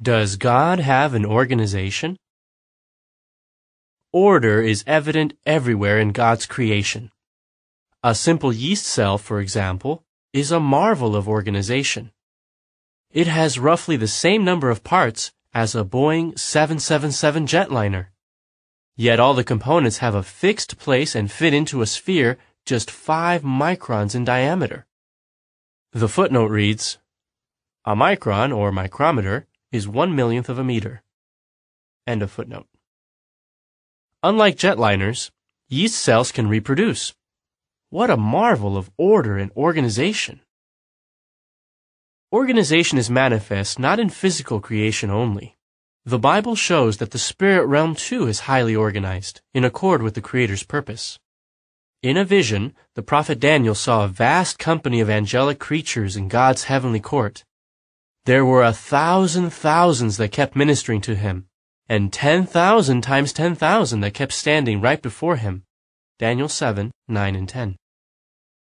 Does God have an organization? Order is evident everywhere in God's creation. A simple yeast cell, for example, is a marvel of organization. It has roughly the same number of parts as a Boeing 777 jetliner. Yet all the components have a fixed place and fit into a sphere just 5 microns in diameter. The footnote reads, "A micron, or micrometer, is 1/1,000,000th of a meter." End of footnote. Unlike jetliners, yeast cells can reproduce. What a marvel of order and organization! Organization is manifest not in physical creation only. The Bible shows that the spirit realm too is highly organized, in accord with the Creator's purpose. In a vision, the prophet Daniel saw a vast company of angelic creatures in God's heavenly court. There were 1,000 thousands that kept ministering to him, and 10,000 times 10,000 that kept standing right before him. Daniel 7, 9 and 10.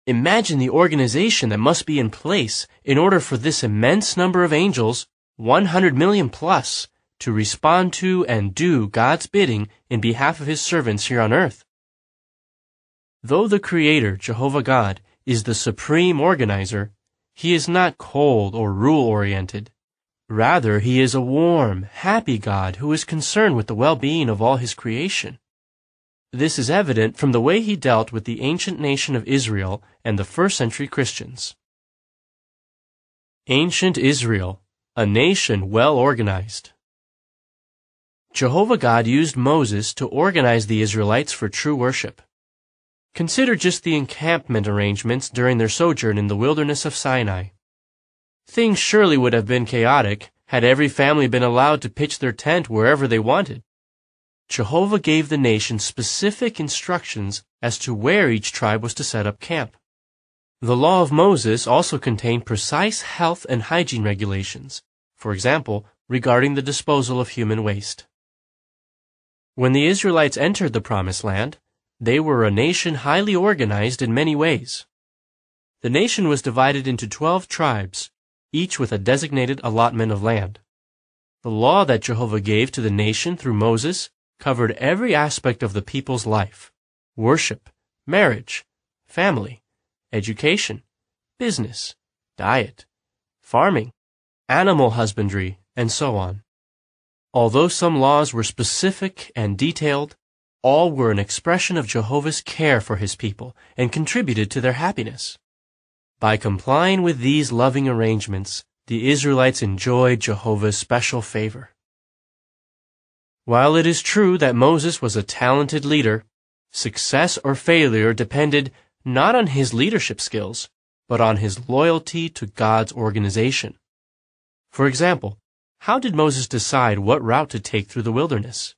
Imagine the organization that must be in place in order for this immense number of angels, 100 million plus, to respond to and do God's bidding in behalf of his servants here on earth. Though the Creator, Jehovah God, is the supreme organizer, he is not cold or rule-oriented. Rather, he is a warm, happy God who is concerned with the well-being of all his creation. This is evident from the way he dealt with the ancient nation of Israel and the first-century Christians. Ancient Israel, a nation well organized. Jehovah God used Moses to organize the Israelites for true worship. Consider just the encampment arrangements during their sojourn in the wilderness of Sinai. Things surely would have been chaotic had every family been allowed to pitch their tent wherever they wanted. Jehovah gave the nation specific instructions as to where each tribe was to set up camp. The law of Moses also contained precise health and hygiene regulations, for example, regarding the disposal of human waste. When the Israelites entered the Promised Land, they were a nation highly organized in many ways. The nation was divided into 12 tribes, each with a designated allotment of land. The law that Jehovah gave to the nation through Moses covered every aspect of the people's life: worship, marriage, family, education, business, diet, farming, animal husbandry, and so on. Although some laws were specific and detailed, all were an expression of Jehovah's care for his people and contributed to their happiness. By complying with these loving arrangements, the Israelites enjoyed Jehovah's special favor. While it is true that Moses was a talented leader, success or failure depended not on his leadership skills, but on his loyalty to God's organization. For example, how did Moses decide what route to take through the wilderness?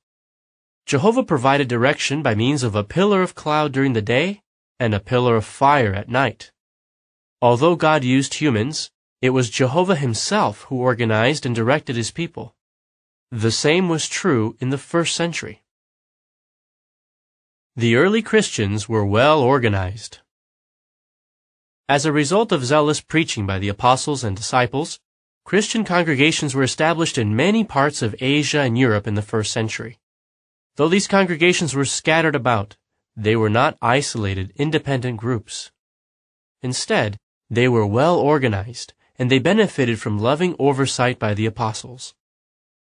Jehovah provided direction by means of a pillar of cloud during the day and a pillar of fire at night. Although God used humans, it was Jehovah himself who organized and directed his people. The same was true in the first century. The early Christians were well organized. As a result of zealous preaching by the apostles and disciples, Christian congregations were established in many parts of Asia and Europe in the first century. Though these congregations were scattered about, they were not isolated, independent groups. Instead, they were well organized, and they benefited from loving oversight by the apostles.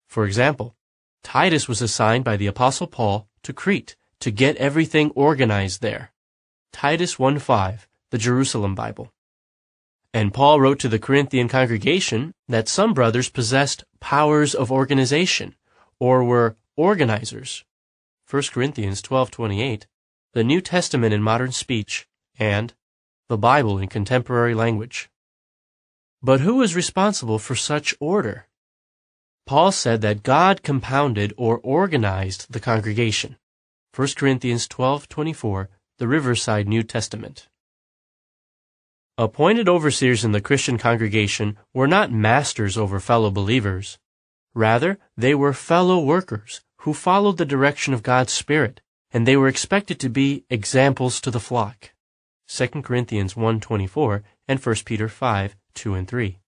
For example, Titus was assigned by the Apostle Paul to Crete to get everything organized there. Titus 1:5, the Jerusalem Bible. And Paul wrote to the Corinthian congregation that some brothers possessed powers of organization, or were organizers. 1 Corinthians 12:28, the New Testament in modern speech, and the Bible in contemporary language. But who was responsible for such order? Paul said that God compounded or organized the congregation. 1 Corinthians 12:24, the Riverside New Testament. Appointed overseers in the Christian congregation were not masters over fellow believers. Rather, they were fellow workers who followed the direction of God's Spirit, and they were expected to be examples to the flock. 2 Corinthians 1:24 and 1 Peter 5:2 and 3.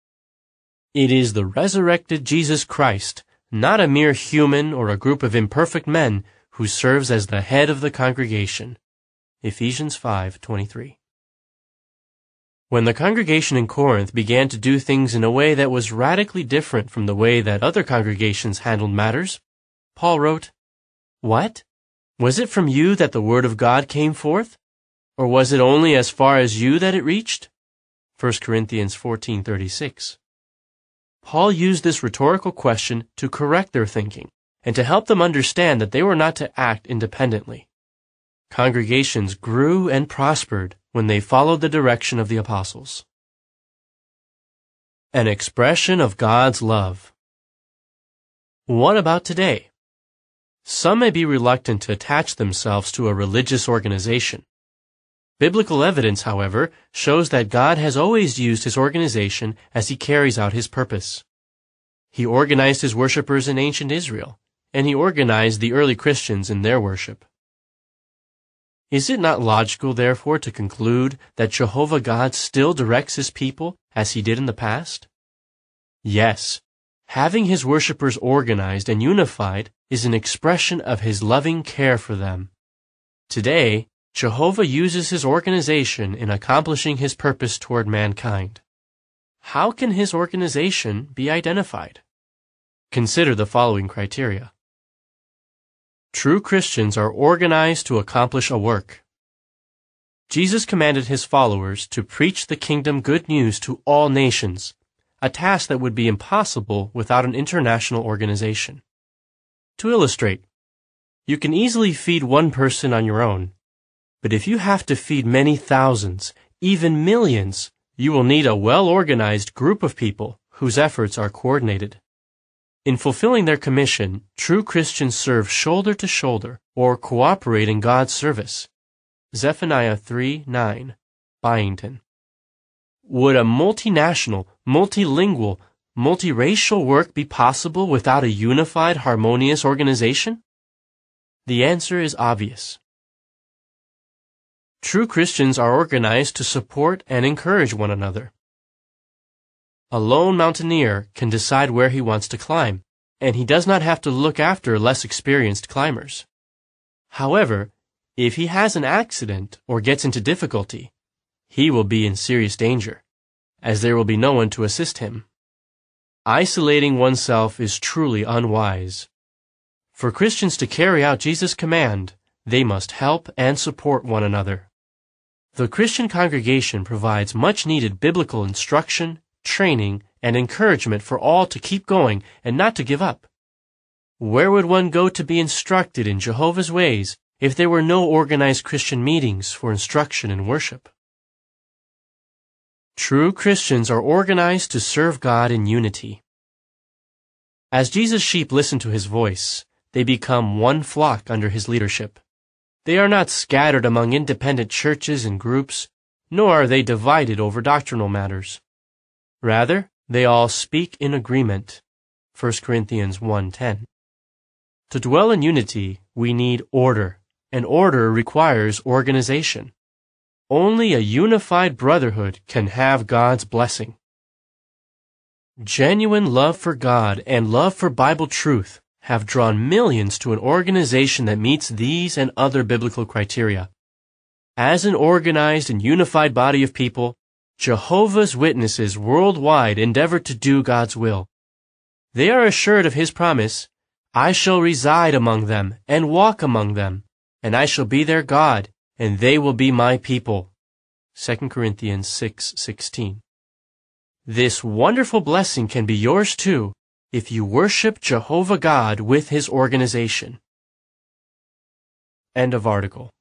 It is the resurrected Jesus Christ, not a mere human or a group of imperfect men, who serves as the head of the congregation. Ephesians 5:23. When the congregation in Corinth began to do things in a way that was radically different from the way that other congregations handled matters, Paul wrote, "What? Was it from you that the word of God came forth? Or was it only as far as you that it reached?" 1 Corinthians 14:36. Paul used this rhetorical question to correct their thinking and to help them understand that they were not to act independently. Congregations grew and prospered when they followed the direction of the apostles. An expression of God's love. What about today? Some may be reluctant to attach themselves to a religious organization. Biblical evidence, however, shows that God has always used his organization as he carries out his purpose. He organized his worshipers in ancient Israel, and he organized the early Christians in their worship. Is it not logical, therefore, to conclude that Jehovah God still directs his people as he did in the past? Yes, having his worshipers organized and unified is an expression of his loving care for them. Today, Jehovah uses his organization in accomplishing his purpose toward mankind. How can his organization be identified? Consider the following criteria. True Christians are organized to accomplish a work. Jesus commanded his followers to preach the kingdom good news to all nations, a task that would be impossible without an international organization. To illustrate, you can easily feed one person on your own, but if you have to feed many thousands, even millions, you will need a well-organized group of people whose efforts are coordinated. In fulfilling their commission, true Christians serve shoulder to shoulder or cooperate in God's service. Zephaniah 3:9, Byington. Would a multinational, multilingual, multiracial work be possible without a unified, harmonious organization? The answer is obvious. True Christians are organized to support and encourage one another. A lone mountaineer can decide where he wants to climb, and he does not have to look after less experienced climbers. However, if he has an accident or gets into difficulty, he will be in serious danger, as there will be no one to assist him. Isolating oneself is truly unwise. For Christians to carry out Jesus' command, they must help and support one another. The Christian congregation provides much-needed biblical instruction, training, and encouragement for all to keep going and not to give up. Where would one go to be instructed in Jehovah's ways if there were no organized Christian meetings for instruction and worship? True Christians are organized to serve God in unity. As Jesus' sheep listen to his voice, they become one flock under his leadership. They are not scattered among independent churches and groups, nor are they divided over doctrinal matters. Rather, they all speak in agreement. 1 Corinthians 1:10. To dwell in unity, we need order, and order requires organization. Only a unified brotherhood can have God's blessing. Genuine love for God and love for Bible truth have drawn millions to an organization that meets these and other biblical criteria. As an organized and unified body of people, Jehovah's Witnesses worldwide endeavor to do God's will. They are assured of his promise, "I shall reside among them and walk among them, and I shall be their God, and they will be my people." 2 Corinthians 6:16. This wonderful blessing can be yours too if you worship Jehovah God with his organization. End of article.